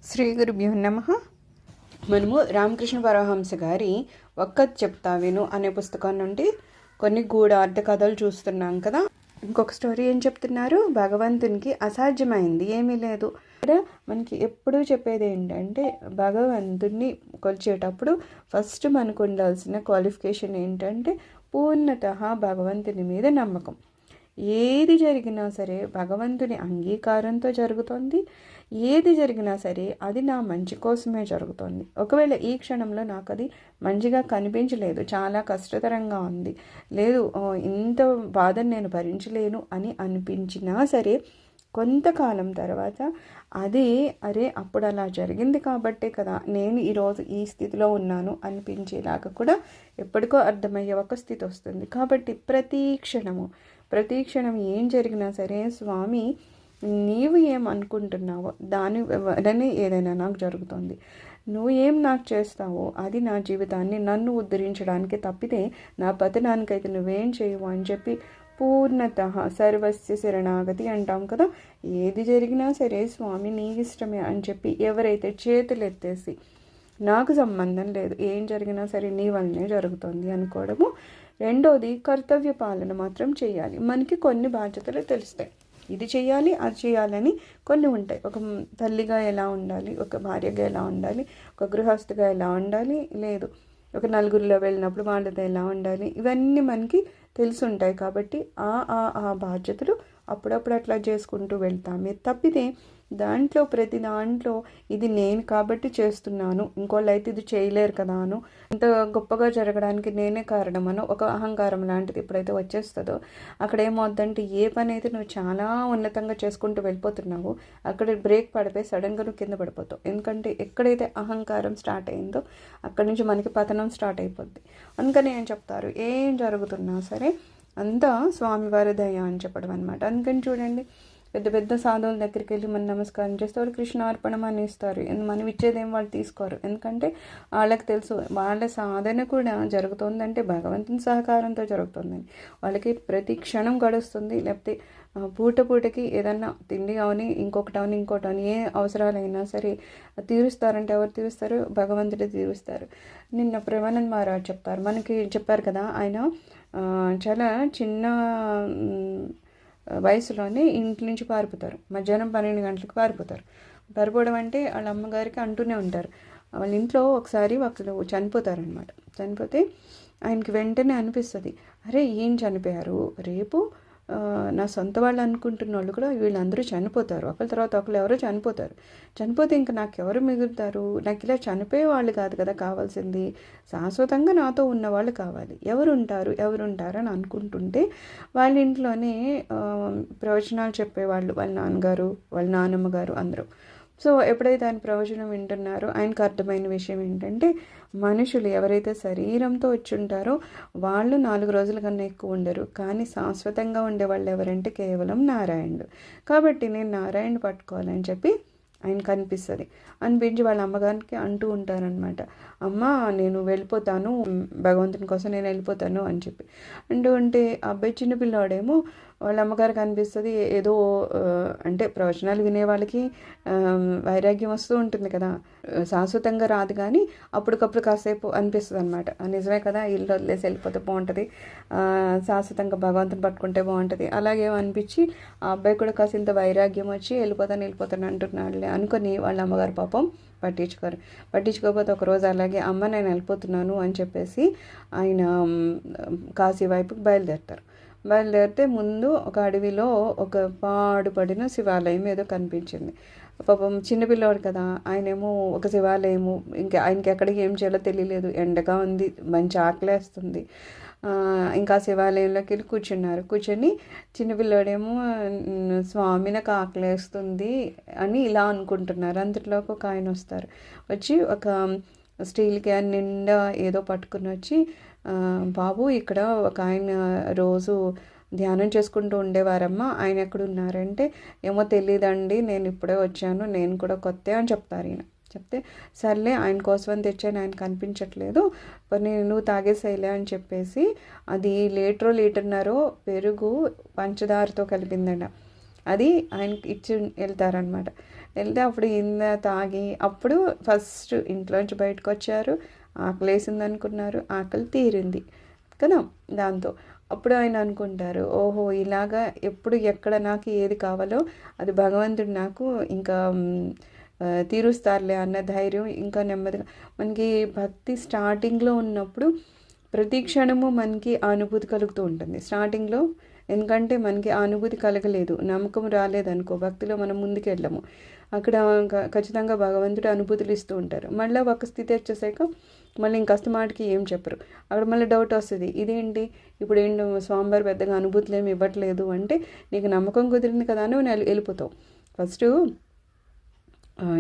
శ్రీ గురుభ్యో నమః. మనము రామకృష్ణ పరమహంస గారి ఒక్క చెప్తా విను అనే పుస్తకం నుండి కొన్ని గూఢార్థ కథలు చూస్తున్నాం కదా. ఇంకొక స్టోరీ ఏం చెప్తున్నారు, భగవంతునికి అసాధ్యమైంది ఏమీ లేదు. ఇక్కడ మనకి ఎప్పుడూ చెప్పేది ఏంటంటే, భగవంతుడిని కొలిచేటప్పుడు ఫస్ట్ మనకు ఉండాల్సిన క్వాలిఫికేషన్ ఏంటంటే పూర్ణతః భగవంతుని మీద నమ్మకం. ఏది జరిగినా సరే భగవంతుని అంగీకారంతో జరుగుతుంది. ఏది జరిగినా సరే అది నా మంచి కోసమే జరుగుతుంది. ఒకవేళ ఈ క్షణంలో నాకు అది మంచిగా కనిపించలేదు, చాలా కష్టతరంగా ఉంది, లేదు ఇంత బాధను నేను భరించలేను అని అనిపించినా సరే కొంతకాలం తర్వాత అదే అరే అప్పుడు అలా జరిగింది కాబట్టే కదా నేను ఈరోజు ఈ స్థితిలో ఉన్నాను అనిపించేలాగా కూడా ఎప్పటికో అర్థమయ్యే ఒక స్థితి వస్తుంది. కాబట్టి ప్రతి క్షణం ఏం జరిగినా సరే స్వామి నీవు ఏం అనుకుంటున్నావో దాని వలనే ఏదైనా నాకు జరుగుతుంది, నువ్వు ఏం నాకు చేస్తావో అది నా జీవితాన్ని నన్ను ఉద్ధరించడానికి తప్పితే నా పతనానికైతే నువ్వేం చేయవు అని చెప్పి పూర్ణత సర్వస్య శరణాగతి అంటాం కదా. ఏది జరిగినా సరే స్వామి నీ ఇష్టమే అని చెప్పి ఎవరైతే చేతులు ఎత్తేసి నాకు సంబంధం లేదు, ఏం జరిగినా సరే నీ వల్లనే జరుగుతుంది అనుకోవడము. రెండోది, కర్తవ్య పాలన మాత్రం చేయాలి. మనకి కొన్ని బాధ్యతలు తెలుస్తాయి, ఇది చేయాలి అది చేయాలని కొన్ని ఉంటాయి. ఒక తల్లిగా ఎలా ఉండాలి, ఒక భార్యగా ఎలా ఉండాలి, ఒక గృహస్థిగా ఎలా ఉండాలి, లేదు ఒక నలుగురిలో వెళ్ళినప్పుడు వాళ్ళతో ఎలా ఉండాలి, ఇవన్నీ మనకి తెలుసుంటాయి. కాబట్టి ఆ బాధ్యతలు అప్పుడప్పుడు అట్లా చేసుకుంటూ వెళ్తామే తప్పితే ప్రతి దాంట్లో ఇది నేను కాబట్టి చేస్తున్నాను, ఇంకోళ్ళు అయితే ఇది చేయలేరు కదా అను, ఇంత గొప్పగా జరగడానికి నేనే కారణమను ఒక అహంకారం లాంటిది ఎప్పుడైతే వచ్చేస్తుందో అక్కడ ఏమవుద్దంటే ఏ పని అయితే నువ్వు చాలా ఉన్నతంగా చేసుకుంటూ వెళ్ళిపోతున్నావో అక్కడ బ్రేక్ పడిపోయి సడన్గా నువ్వు కింద పడిపోతావు. ఎందుకంటే ఎక్కడైతే అహంకారం స్టార్ట్ అయిందో అక్కడి నుంచి మనకి పతనం స్టార్ట్ అయిపోద్ది. అందుకని ఏం చెప్తారు, ఏం జరుగుతున్నా సరే అంతా స్వామివారి దయ అని చెప్పడం అనమాట. అందుకని చూడండి, పెద్ద పెద్ద సాధువుల దగ్గరికి వెళ్ళి మనం నమస్కారం చేస్తే వాళ్ళు కృష్ణార్పణం అని ఇస్తారు. మనం ఇచ్చేదేం వాళ్ళు తీసుకోరు, ఎందుకంటే వాళ్ళకి తెలుసు వాళ్ళ సాధన కూడా జరుగుతుందంటే భగవంతుని సహకారంతో జరుగుతుందని. వాళ్ళకి ప్రతి క్షణం గడుస్తుంది, లేకపోతే పూటకి ఏదన్నా తిండి అవని ఇంకోటి ఏ అవసరాలైనా సరే తీరుస్తారంటే ఎవరు తీరుస్తారు, భగవంతుడే తీరుస్తారు. నిన్న ప్రేమానంద్ మహారాజ్ చెప్తారు, మనకి చెప్పారు కదా, ఆయన చాలా చిన్న వయసులోనే ఇంటి నుంచి పారిపోతారు. మధ్యాహ్నం 12 గంటలకు పారిపోవడం అంటే వాళ్ళ అమ్మగారికి అంటూనే ఉంటారు. వాళ్ళ ఇంట్లో ఒకసారి ఒకరు చనిపోతారనమాట. చనిపోతే ఆయనకి వెంటనే అనిపిస్తుంది, అరే ఏం చనిపోయారు, రేపు నా సొంత వాళ్ళు అనుకుంటున్న వాళ్ళు కూడా వీళ్ళందరూ చనిపోతారు, ఒకరి తర్వాత ఒకరు ఎవరో చనిపోతే ఇంకా నాకు ఎవరు మిగులుతారు, నాకు ఇలా చనిపోయే వాళ్ళు కాదు కదా కావాల్సింది, శాశ్వతంగా నాతో ఉన్నవాళ్ళు కావాలి, ఎవరుంటారు అని అనుకుంటుంటే వాళ్ళ ఇంట్లోనే ప్రవచనాలు చెప్పేవాళ్ళు, వాళ్ళ నాన్నగారు వాళ్ళ నాన్నమ్మ గారు అందరూ. సో ఎప్పుడైతే ఆయన ప్రవచనం వింటున్నారో ఆయనకు అర్థమైన విషయం ఏంటంటే, మనుషులు ఎవరైతే శరీరంతో వచ్చి ఉంటారో వాళ్ళు 4 రోజుల కన్నా ఎక్కువ ఉండరు, కానీ శాశ్వతంగా ఉండే వాళ్ళు ఎవరంటే కేవలం నారాయణుడు. కాబట్టి నేను నారాయణ పట్టుకోవాలని చెప్పి ఆయనకు అనిపించి వాళ్ళ అమ్మగారికి అంటూ ఉంటారనమాట, అమ్మ నేను వెళ్ళిపోతాను, భగవంతుని కోసం నేను వెళ్ళిపోతాను అని చెప్పి ఉంటే అబ్బాయి చిన్నపిల్లవాడేమో వాళ్ళ అమ్మగారికి అనిపిస్తుంది ఏదో అంటే ప్రవచనాలు వినే వాళ్ళకి వైరాగ్యం వస్తూ ఉంటుంది కదా, శాశ్వతంగా రాదు కానీ అప్పటికప్పుడు కాసేపు అనిపిస్తుంది అనమాట, నిజమే కదా ఇల్లు వదిలేసి వెళ్ళిపోతే బాగుంటుంది, శాశ్వతంగా భగవంతుని పట్టుకుంటే బాగుంటుంది, అలాగే అనిపించి ఆ అబ్బాయి కూడా కాసింత వైరాగ్యం వచ్చి వెళ్ళిపోతాను అంటున్నాడులే అనుకొని వాళ్ళ అమ్మగారు పాపం పట్టించుకోకపోతే ఒకరోజు అలాగే అమ్మ నేను వెళ్ళిపోతున్నాను అని చెప్పేసి ఆయన కాశీ వైపుకి బయలుదేరితే ముందు ఒక అడవిలో ఒక పాడుపడిన శివాలయం ఏదో కనిపించింది. పాపం చిన్నపిల్లవాడు కదా, ఆయనేమో ఒక శివాలయము ఇంకా ఆయనకి ఎక్కడికి ఏం చేయాలో తెలియలేదు, ఎండగా ఉంది, మంచి ఆకలేస్తుంది. ఇంకా శివాలయంలోకి వెళ్ళి కూర్చొని చిన్నపిల్లవాడేమో స్వామి నాకు ఆకలేస్తుంది అని ఇలా అనుకుంటున్నారు. అంతట్లోకి ఒక ఆయన వచ్చి ఒక స్టీల్ క్యాన్ నిండా ఏదో పట్టుకుని వచ్చి, బాబు ఇక్కడ ఒక ఆయన రోజు ధ్యానం చేసుకుంటూ ఉండేవారమ్మా, ఆయన ఎక్కడున్నారంటే ఏమో తెలియదండి, నేను ఇప్పుడే వచ్చాను, నేను కూడా కొత్త అని చెప్తారు. ఈయన చెప్తే సర్లే ఆయన కోసం అని తెచ్చాను, ఆయన కనిపించట్లేదు, నువ్వు తాగేసేయలే అని చెప్పేసి అది లీటర్న్నర పెరుగు పంచదారతో కలిపిందండి. అది ఆయనకి ఇచ్చి వెళ్తారనమాట. వెళ్తే అప్పుడు ఇంద తాగి అప్పుడు ఫస్ట్ ఇంట్లోంచి బయటకు వచ్చారు. ఆకలి వేసింది అనుకున్నారు, ఆకలి తీరింది కదా. దాంతో అప్పుడు ఆయన అనుకుంటారు, ఓహో ఇలాగా ఎప్పుడు ఎక్కడ నాకు ఏది కావాలో అది భగవంతుడు నాకు ఇంకా తీరుస్తారులే అన్న ధైర్యం ఇంకా నెమ్మదిగా మనకి భక్తి స్టార్టింగ్లో ఉన్నప్పుడు ప్రతి క్షణము మనకి అనుభూతి కలుగుతూ ఉంటుంది స్టార్టింగ్లో. ఎందుకంటే మనకి అనుభూతి కలగలేదు, నమ్మకం రాలేదనుకో, భక్తిలో మనం ముందుకు వెళ్ళము. అక్కడ ఖచ్చితంగా భగవంతుడు అనుభూతులు ఇస్తూ ఉంటారు. మళ్ళీ ఒక స్థితి వచ్చేసాక మళ్ళీ ఇంకాస్త మాటకి ఏం చెప్పరు. అక్కడ మళ్ళీ డౌట్ వస్తుంది, ఇదేంటి ఇప్పుడు ఏంటి స్వామివారు పెద్దగా అనుభూతులు ఏమి ఇవ్వట్లేదు అంటే, నీకు నమ్మకం కుదిరింది కదా అని వెళ్ళిపోతావు. ఫస్ట్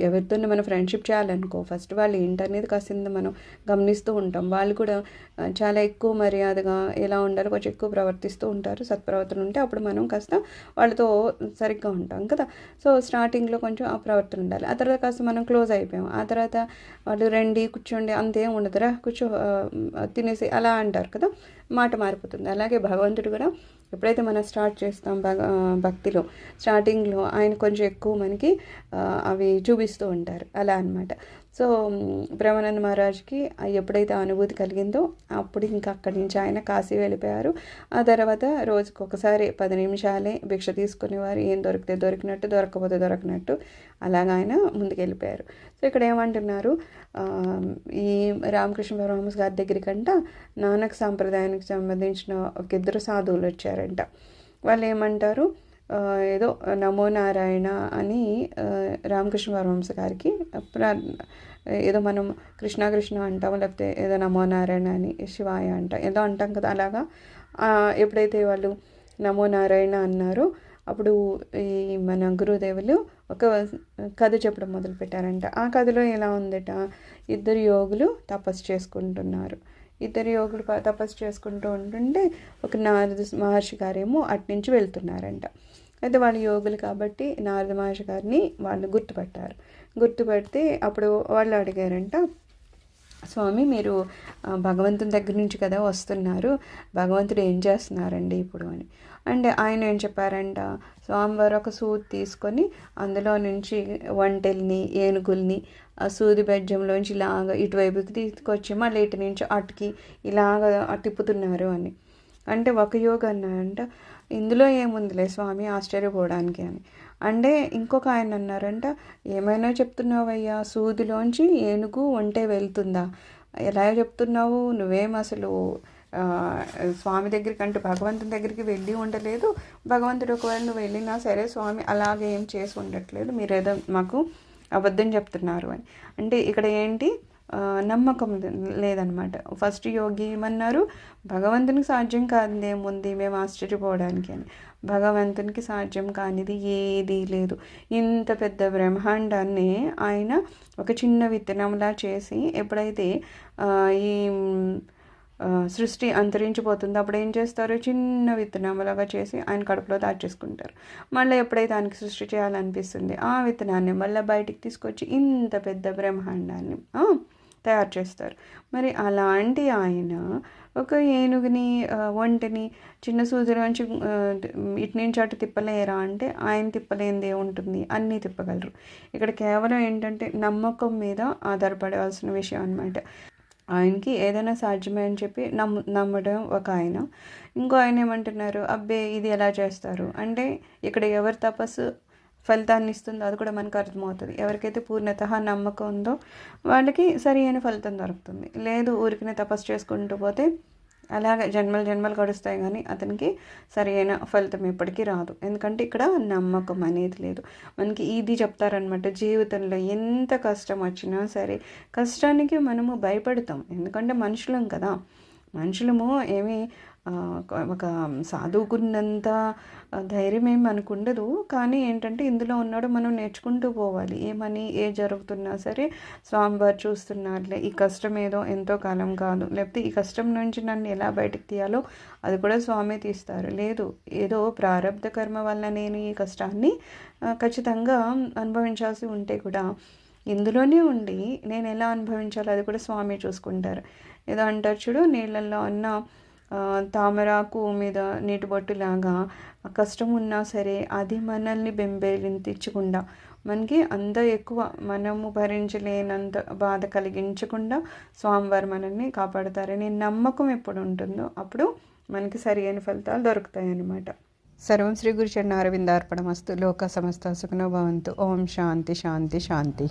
ఎవరితోనే మనం ఫ్రెండ్షిప్ చేయాలనుకో, ఫస్ట్ వాళ్ళు ఏంటనేది కాసింది మనం గమనిస్తూ ఉంటాం. వాళ్ళు కూడా చాలా ఎక్కువ మర్యాదగా ఎలా ఉండాలో కొంచెం ఎక్కువ ప్రవర్తిస్తూ ఉంటారు. సత్ప్రవర్తన ఉంటే అప్పుడు మనం కాస్త వాళ్ళతో సరిగ్గా ఉంటాం కదా. సో స్టార్టింగ్లో కొంచెం ఆ ప్రవర్తన ఉండాలి. ఆ తర్వాత కాస్త మనం క్లోజ్ అయిపోయాం. ఆ తర్వాత వాళ్ళు రండి కూర్చోండి అంతేం ఉండదురా, కూర్చో తినేసి అలా అంటారు కదా, మాట మారిపోతుంది. అలాగే భగవంతుడు కూడా ఎప్పుడైతే మనం స్టార్ట్ చేస్తాం భక్తిలో స్టార్టింగ్లో ఆయన కొంచెం ఎక్కువ మనకి అవి చూపిస్తూ ఉంటారు అలా అనమాట. సో బ్రహ్మానంద మహారాజ్కి ఎప్పుడైతే అనుభూతి కలిగిందో అప్పుడు ఇంకా అక్కడి నుంచి ఆయన కాశీ వెళ్ళిపోయారు. ఆ తర్వాత రోజుకి ఒకసారి 10 నిమిషాలే భిక్ష తీసుకునేవారు. ఏం దొరికితే దొరికినట్టు, దొరకకపోతే దొరకనట్టు అలాగ ఆయన ముందుకు వెళ్ళిపోయారు. సో ఇక్కడ ఏమంటున్నారు, ఈ రామకృష్ణ పరమహంస గారి దగ్గరికంట నానక్ సాంప్రదాయానికి సంబంధించిన ఒక ఇద్దరు సాధువులు వచ్చారంట. వాళ్ళు ఏమంటారు, ఏదో నమో నారాయణ అని రామకృష్ణ పరమహంస గారికి ఏదో మనం కృష్ణ కృష్ణ అంటాము, లేకపోతే ఏదో నమో నారాయణ అని శివాయ అంటాం, ఏదో అంటాం కదా. అలాగా ఎప్పుడైతే వాళ్ళు నమో నారాయణ అన్నారో అప్పుడు ఈ మన గురుదేవులు ఒక కథ చెప్పడం మొదలుపెట్టారంట. ఆ కథలో ఎలా ఉందట, ఇద్దరు యోగులు తపస్సు చేసుకుంటున్నారు. ఇద్దరు యోగులు తపస్సు చేసుకుంటూ ఉంటుంటే ఒక నారద మహర్షి గారేమో అట్నుంచి వెళ్తున్నారంట. అయితే వాళ్ళు యోగులు కాబట్టి నారద మహర్షి గారిని వాళ్ళు గుర్తుపడితే అప్పుడు వాళ్ళు అడిగారంట, స్వామి మీరు భగవంతుని దగ్గర నుంచి కదా వస్తున్నారు, భగవంతుడు ఏం చేస్తున్నారండి ఇప్పుడు అని అంటే ఆయన ఏం చెప్పారంట, స్వామివారు ఒక సూది తీసుకొని అందులో నుంచి ఒంటెల్ని ఏనుగుల్ని ఆ సూది బెజ్జంలోంచి ఇలాగ ఇటువైపుకి తీసుకొచ్చి మళ్ళీ ఇటు నుంచి అటుకి ఇలాగ తిప్పుతున్నారు అని అంటే ఒక యోగ అన్నారంట, ఇందులో ఏముందిలే స్వామి ఆశ్చర్యపోవడానికి అని అంటే ఇంకొక ఆయన అన్నారంట, ఏమైనా చెప్తున్నావయ్యా, సూదిలోంచి ఏనుగు ఒంటె వెళ్తుందా, ఎలా చెప్తున్నావు, నువ్వేం అసలు స్వామి దగ్గరికి అంటే భగవంతుని దగ్గరికి వెళ్ళి ఉండలేదు, భగవంతుడు ఒకవేళ నువ్వు వెళ్ళినా సరే స్వామి అలాగే ఏం చేసి ఉండట్లేదు, మీరేదో మాకు అబద్ధం చెప్తున్నారు అని అంటే ఇక్కడ ఏంటి నమ్మకం లేదనమాట. ఫస్ట్ యోగి ఏమన్నారు, భగవంతునికి సాధ్యం కానిది ఏముంది మేము ఆశ్చర్యపోవడానికి అని, భగవంతునికి సాధ్యం కానిది ఏదీ లేదు. ఇంత పెద్ద బ్రహ్మాండాన్ని ఆయన ఒక చిన్న విత్తనంలా చేసి ఎప్పుడైతే ఈ సృష్టి అంతరించిపోతుంది అప్పుడు ఏం చేస్తారు, చిన్న విత్తనంలాగా చేసి ఆయన కడుపులో దాచేసుకుంటారు. మళ్ళీ ఎప్పుడైతే ఆయనకి సృష్టి చేయాలనిపిస్తుంది ఆ విత్తనాన్ని మళ్ళీ బయటికి తీసుకొచ్చి ఇంత పెద్ద బ్రహ్మాండాన్ని తయారు చేస్తారు. మరి అలాంటి ఆయన ఒక ఏనుగుని ఒంటిని చిన్న సూదిలోంచి ఇటు నుంచి అటు తిప్పలేరా అంటే ఆయన తిప్పలేనిది ఏముంటుంది, అన్నీ తిప్పగలరు. ఇక్కడ కేవలం ఏంటంటే నమ్మకం మీద ఆధారపడవలసిన విషయం అనమాట. ఆయనకి ఏదైనా సాధ్యమే అని చెప్పి నమ్మడం ఒక ఆయన. ఇంకో ఆయన ఏమంటున్నారు, అబ్బే ఇది ఎలా చేస్తారు అంటే ఇక్కడ ఎవరి తపస్సు ఫలితాన్ని ఇస్తుందో అది కూడా మనకు అర్థమవుతుంది. ఎవరికైతే పూర్ణత నమ్మకం ఉందో వాళ్ళకి సరి అయిన ఫలితం దొరుకుతుంది. లేదు ఊరికనే తపస్సు చేసుకుంటూ పోతే అలాగే జన్మలు గడుస్తాయి కానీ అతనికి సరి అయిన ఫలితం ఎప్పటికీ రాదు. ఎందుకంటే ఇక్కడ నమ్మకం అనేది లేదు. మనకి ఇది చెప్తారనమాట, జీవితంలో ఎంత కష్టం వచ్చినా సరే కష్టానికి మనము భయపడతాం. ఎందుకంటే మనుషులం కదా, మనుషులము ఏమి ఒక సాధువుకున్నంత ధైర్యం ఏమి మనకు ఉండదు. కానీ ఏంటంటే ఇందులో ఉన్నాడు మనం నేర్చుకుంటూ పోవాలి. ఏమని ఏ జరుగుతున్నా సరే స్వామివారు చూస్తున్నారులే, ఈ కష్టం ఏదో ఎంతో కాలం కాదు, లేకపోతే ఈ కష్టం నుంచి నన్ను ఎలా బయటకు తీయాలో అది కూడా స్వామి తీస్తారు. లేదు ఏదో ప్రారంధ కర్మ వల్ల నేను ఈ కష్టాన్ని ఖచ్చితంగా అనుభవించాల్సి ఉంటే కూడా ఇందులోనే ఉండి నేను ఎలా అనుభవించాలో అది కూడా స్వామి చూసుకుంటారు. ఏదో అంటారు చూడు, నీళ్ళల్లో ఉన్న తామరాకు మీద నీటి బొట్టులాగా కష్టం ఉన్నా సరే అది మనల్ని బెంబేలించకుండా, మనకి అంత ఎక్కువ మనము భరించలేనంత బాధ కలిగించకుండా స్వామివారు మనల్ని కాపాడుతారని నమ్మకం ఎప్పుడు ఉంటుందో అప్పుడు మనకి సరి అయిన ఫలితాలు దొరుకుతాయి అన్నమాట. సర్వం శ్రీ గురు చరణారవిందార్పణమస్తు. లోక సమస్త సుఖినో భవంతు. ఓం శాంతి శాంతి శాంతి.